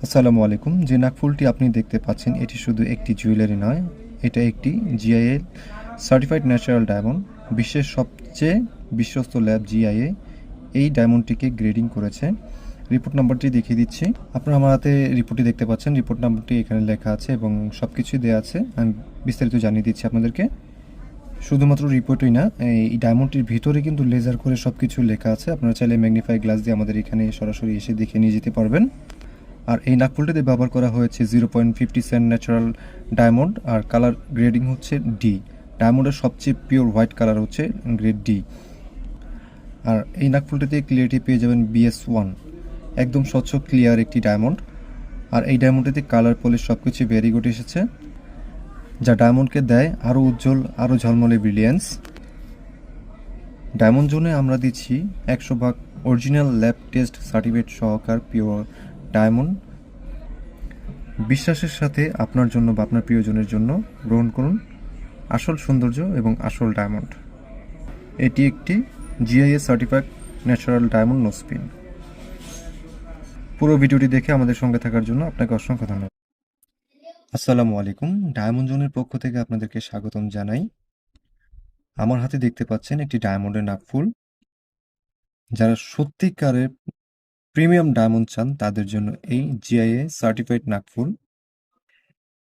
আসসালামু আলাইকুম। যে নাকফুলটি আপনি দেখতে পাচ্ছেন এটি শুধু একটি জুয়েলারি নয়, এটা একটি জিআইএ সার্টিফাইড ন্যাচারাল ডায়মন্ড। বিশ্বের সবচেয়ে বিশ্বস্ত ল্যাব জিআইএ এই ডায়মন্ডটিকে গ্রেডিং করেছে। রিপোর্ট নাম্বারটি দেখিয়ে দিচ্ছি। আপনারা আমার হাতে রিপোর্টটি দেখতে পাচ্ছেন। রিপোর্ট নাম্বারটি এখানে লেখা আছে এবং সব কিছুই দেওয়া আছে। আমি বিস্তারিত জানিয়ে দিচ্ছি আপনাদেরকে। শুধুমাত্র রিপোর্টই না, এই ডায়মন্ডটির ভিতরে কিন্তু লেজার করে সব কিছু লেখা আছে। আপনারা চাইলে ম্যাগনিফাই গ্লাস দিয়ে আমাদের এখানে সরাসরি এসে দেখে নিয়ে যেতে পারবেন। আর এই নাকফুলটিতে ব্যবহার করা হয়েছে 0.50 ন্যাচারাল ডায়মন্ড, আর কালার গ্রেডিং হচ্ছে ডি। ডায়মন্ডের সবচেয়ে পিওর হোয়াইট কালার হচ্ছে গ্রেড ডি। আর এই নাকফুলটিতে ক্লিয়ারিটি পেয়ে যাবেন BS1, একদম স্বচ্ছ ক্লিয়ার একটি ডায়মন্ড। আর এই ডায়মন্ডটিতে কালার পলিশ সব কিছু ভেরি গুড এসেছে, যা ডায়মন্ডকে দেয় আরও উজ্জ্বল, আরও ঝলমলে ব্রিলিয়েন্স। ডায়মন্ড জোনে আমরা দিচ্ছি 100% অরিজিনাল ল্যাব টেস্ট সার্টিফিকেট সহকার পিওর ডায়মন্ড। বিশ্বাসের সাথে আপনার জন্য বা আপনার প্রিয়জনের জন্য গ্রহণ করুন আসল সৌন্দর্য এবং আসল ডায়মন্ড। এটি একটি GIS certified natural diamond no spin. পুরো ভিডিওটি দেখে আমাদের সঙ্গে থাকার জন্য আপনাকে অসংখ্য ধন্যবাদ। আসসালামু আলাইকুম। ডায়মন্ড জোনের পক্ষ থেকে আপনাদেরকে স্বাগতম জানাই। আমার হাতে দেখতে পাচ্ছেন একটি ডায়মন্ডের নাকফুল। যারা সত্যিকারের প্রিমিয়াম ডায়মন্ড চান তাদের জন্য এই জিআইএ সার্টিফাইড নাকফুল।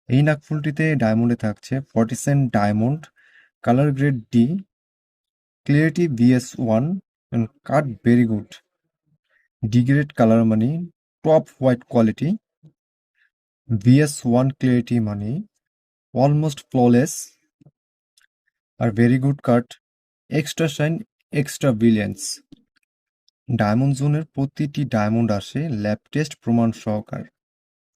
এই নাকফুলটিতে ডায়মন্ডে থাকছে 40 diamond, colour grade D, clarity BS1 and cut very good. D grade color মানে top white quality, BS1 clarity মানে almost flawless, আর very good cut, extra shine, extra brilliance। Diamond জোনের প্রতিটি ডায়মন্ড আসে lab test প্রমাণ সহকার,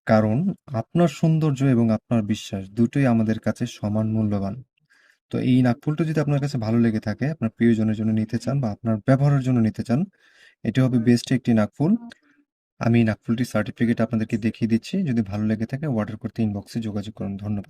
কারণ আপনার সৌন্দর্য এবং আপনার বিশ্বাস দুটোই আমাদের কাছে সমান মূল্যবান। তো এই নাকফুলটা যদি আপনার কাছে ভালো লেগে থাকে, আপনার প্রিয়জনের জন্য নিতে চান বা আপনার ব্যবহারের জন্য নিতে চান, এটি হবে বেস্ট একটি নাকফুল। আমি এই নাকফুলটির সার্টিফিকেট আপনাদেরকে দেখিয়ে দিচ্ছি। যদি ভালো লেগে থাকে অর্ডার করতে ইনবক্সে যোগাযোগ করুন। ধন্যবাদ।